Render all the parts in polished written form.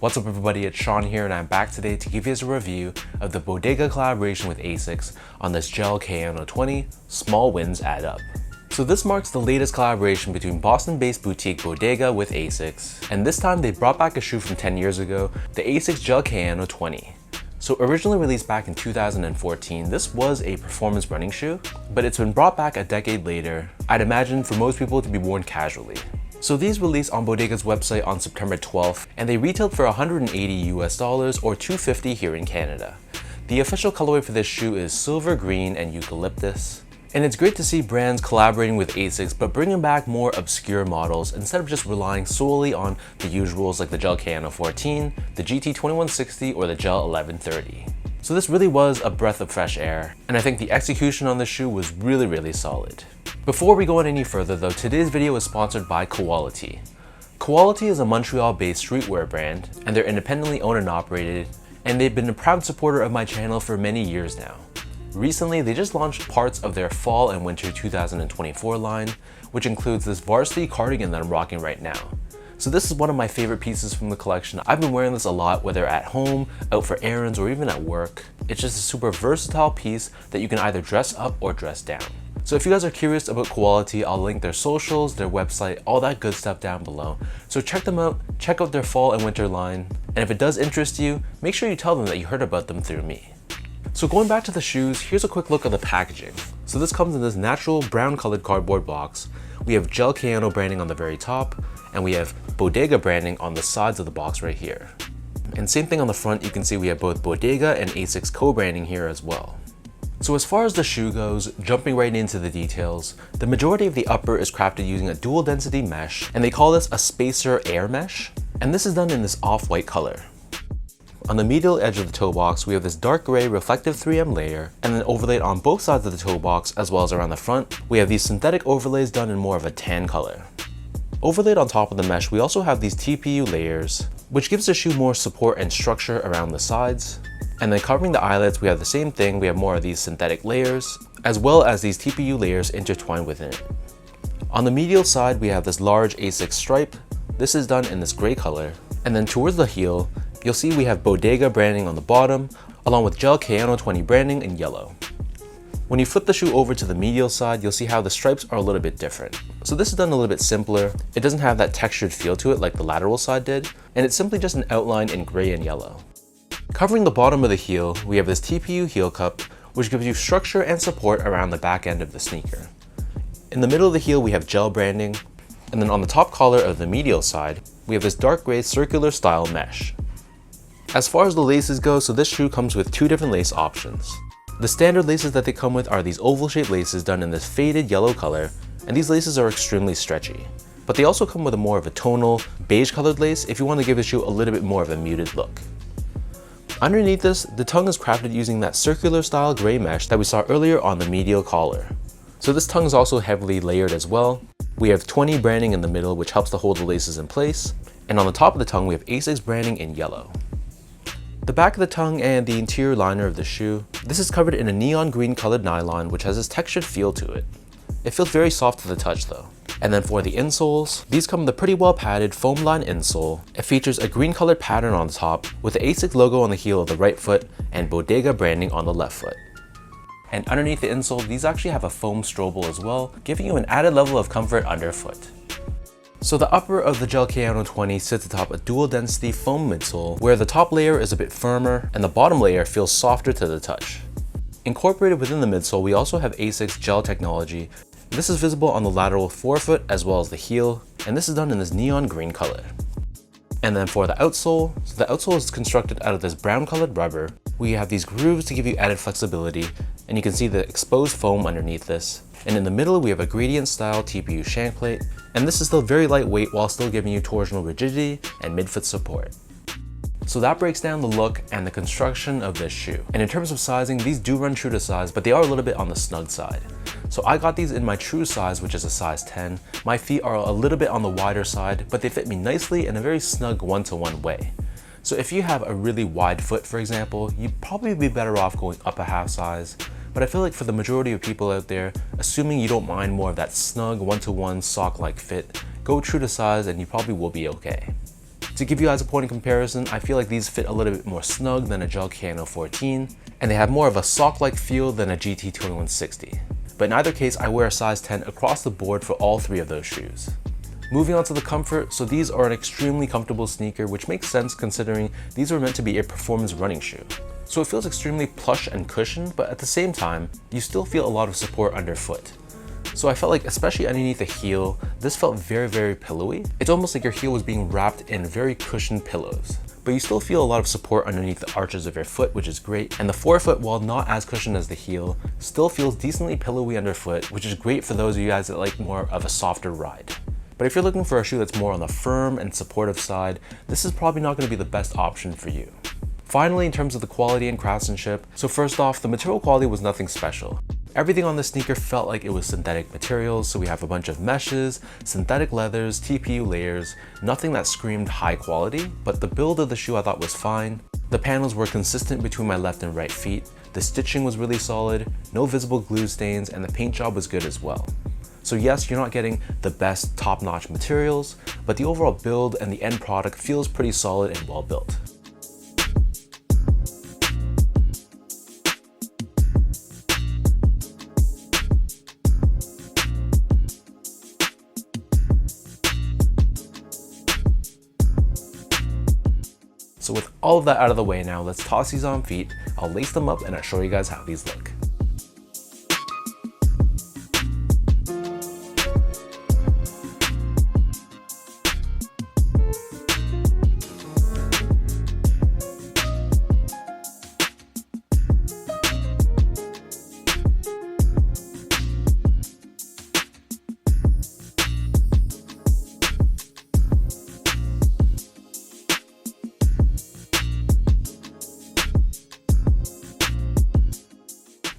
What's up everybody, it's Sean here and I'm back today to give you a review of the Bodega collaboration with Asics on this Gel-Kayano 20, Small Wins Add Up. So this marks the latest collaboration between Boston-based boutique Bodega with Asics, and this time they brought back a shoe from 10 years ago, the Asics Gel-Kayano 20. So originally released back in 2014, this was a performance running shoe, but it's been brought back a decade later, I'd imagine for most people to be worn casually. So these released on Bodega's website on September 12th, and they retailed for $180 US or $250 here in Canada. The official colorway for this shoe is silver green and eucalyptus. And it's great to see brands collaborating with Asics but bringing back more obscure models instead of just relying solely on the usuals like the Gel-Kayano 14, the GT2160, or the Gel 1130. So this really was a breath of fresh air, and I think the execution on this shoe was really solid. Before we go on any further though, today's video is sponsored by Quality. Quality is a Montreal-based streetwear brand, and they're independently owned and operated, and they've been a proud supporter of my channel for many years now. Recently, they just launched parts of their fall and winter 2024 line, which includes this varsity cardigan that I'm rocking right now. So this is one of my favorite pieces from the collection. I've been wearing this a lot, whether at home, out for errands, or even at work. It's just a super versatile piece that you can either dress up or dress down. So if you guys are curious about Quality, I'll link their socials, their website, all that good stuff down below. So check them out, check out their fall and winter line, and if it does interest you, make sure you tell them that you heard about them through me. So going back to the shoes, here's a quick look at the packaging. So this comes in this natural brown colored cardboard box. We have Gel-Kayano branding on the very top, and we have Bodega branding on the sides of the box right here. And same thing on the front, you can see we have both Bodega and Asics co-branding here as well. So as far as the shoe goes, jumping right into the details, the majority of the upper is crafted using a dual density mesh, and they call this a spacer air mesh, and this is done in this off-white color. On the medial edge of the toe box, we have this dark gray reflective 3M layer, and then overlaid on both sides of the toe box as well as around the front, we have these synthetic overlays done in more of a tan color. Overlaid on top of the mesh, we also have these TPU layers, which gives the shoe more support and structure around the sides. And then covering the eyelets, we have the same thing, we have more of these synthetic layers, as well as these TPU layers intertwined within it. On the medial side, we have this large Asics stripe. This is done in this gray color. And then towards the heel, you'll see we have Bodega branding on the bottom, along with Gel-Kayano 20 branding in yellow. When you flip the shoe over to the medial side, you'll see how the stripes are a little bit different. So this is done a little bit simpler. It doesn't have that textured feel to it like the lateral side did, and it's simply just an outline in gray and yellow. Covering the bottom of the heel, we have this TPU heel cup, which gives you structure and support around the back end of the sneaker. In the middle of the heel, we have gel branding, and then on the top collar of the medial side, we have this dark gray circular style mesh. As far as the laces go, so this shoe comes with two different lace options. The standard laces that they come with are these oval shaped laces done in this faded yellow color, and these laces are extremely stretchy. But they also come with a more of a tonal, beige colored lace if you want to give the shoe a little bit more of a muted look. Underneath this, the tongue is crafted using that circular style gray mesh that we saw earlier on the medial collar. So this tongue is also heavily layered as well. We have 20 branding in the middle, which helps to hold the laces in place. And on the top of the tongue, we have Asics branding in yellow. The back of the tongue and the interior liner of the shoe, this is covered in a neon green colored nylon, which has this textured feel to it. It feels very soft to the touch though. And then for the insoles, these come with a pretty well padded foam line insole. It features a green colored pattern on the top with the Asics logo on the heel of the right foot and Bodega branding on the left foot. And underneath the insole, these actually have a foam strobel as well, giving you an added level of comfort underfoot. So the upper of the Gel-Kayano 20 sits atop a dual density foam midsole, where the top layer is a bit firmer and the bottom layer feels softer to the touch. Incorporated within the midsole, we also have Asics gel technology. This is visible on the lateral forefoot as well as the heel, and this is done in this neon green color. And then for the outsole, so the outsole is constructed out of this brown colored rubber. We have these grooves to give you added flexibility, and you can see the exposed foam underneath this. And in the middle, we have a gradient style TPU shank plate, and this is still very lightweight while still giving you torsional rigidity and midfoot support. So that breaks down the look and the construction of this shoe. And in terms of sizing, these do run true to size, but they are a little bit on the snug side. So I got these in my true size, which is a size 10. My feet are a little bit on the wider side, but they fit me nicely in a very snug one-to-one way. So if you have a really wide foot, for example, you'd probably be better off going up a half size. But I feel like for the majority of people out there, assuming you don't mind more of that snug one-to-one sock-like fit, go true to size and you probably will be okay. To give you guys a point of comparison, I feel like these fit a little bit more snug than a Gel-Kayano 14, and they have more of a sock-like feel than a GT 2160. But in either case, I wear a size 10 across the board for all three of those shoes. Moving on to the comfort, so these are an extremely comfortable sneaker, which makes sense considering these are meant to be a performance running shoe. So it feels extremely plush and cushioned, but at the same time, you still feel a lot of support underfoot. So I felt like, especially underneath the heel, this felt very, very pillowy. It's almost like your heel was being wrapped in very cushioned pillows. But you still feel a lot of support underneath the arches of your foot, which is great. And the forefoot, while not as cushioned as the heel, still feels decently pillowy underfoot, which is great for those of you guys that like more of a softer ride. But if you're looking for a shoe that's more on the firm and supportive side, this is probably not going to be the best option for you. Finally, in terms of the quality and craftsmanship, so first off, the material quality was nothing special. Everything on the sneaker felt like it was synthetic materials, so we have a bunch of meshes, synthetic leathers, TPU layers, nothing that screamed high quality, but the build of the shoe I thought was fine. The panels were consistent between my left and right feet, the stitching was really solid, no visible glue stains, and the paint job was good as well. So yes, you're not getting the best top-notch materials, but the overall build and the end product feels pretty solid and well built. So with all of that out of the way now, let's toss these on feet. I'll lace them up and I'll show you guys how these look.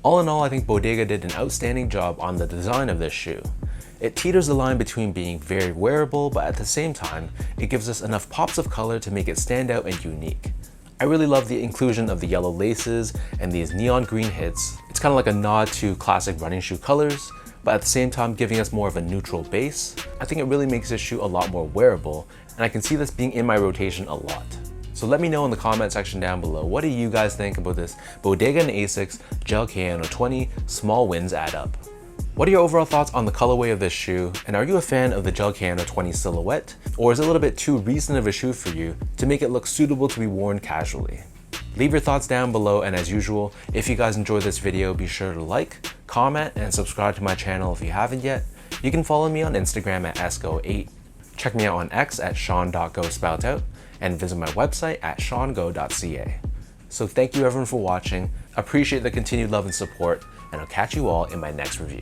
All in all, I think Bodega did an outstanding job on the design of this shoe. It teeters the line between being very wearable, but at the same time, it gives us enough pops of color to make it stand out and unique. I really love the inclusion of the yellow laces and these neon green hits. It's kind of like a nod to classic running shoe colors, but at the same time giving us more of a neutral base. I think it really makes this shoe a lot more wearable, and I can see this being in my rotation a lot. So let me know in the comment section down below, what do you guys think about this Bodega and Asics Gel-Kayano 20 small wins add up? What are your overall thoughts on the colorway of this shoe? And are you a fan of the Gel-Kayano 20 silhouette? Or is it a little bit too recent of a shoe for you to make it look suitable to be worn casually? Leave your thoughts down below, and as usual, if you guys enjoyed this video, be sure to like, comment, and subscribe to my channel if you haven't yet. You can follow me on Instagram at esco8. Check me out on X at sean.go_spoutout. And visit my website at seango.ca. So thank you everyone for watching, appreciate the continued love and support, and I'll catch you all in my next review.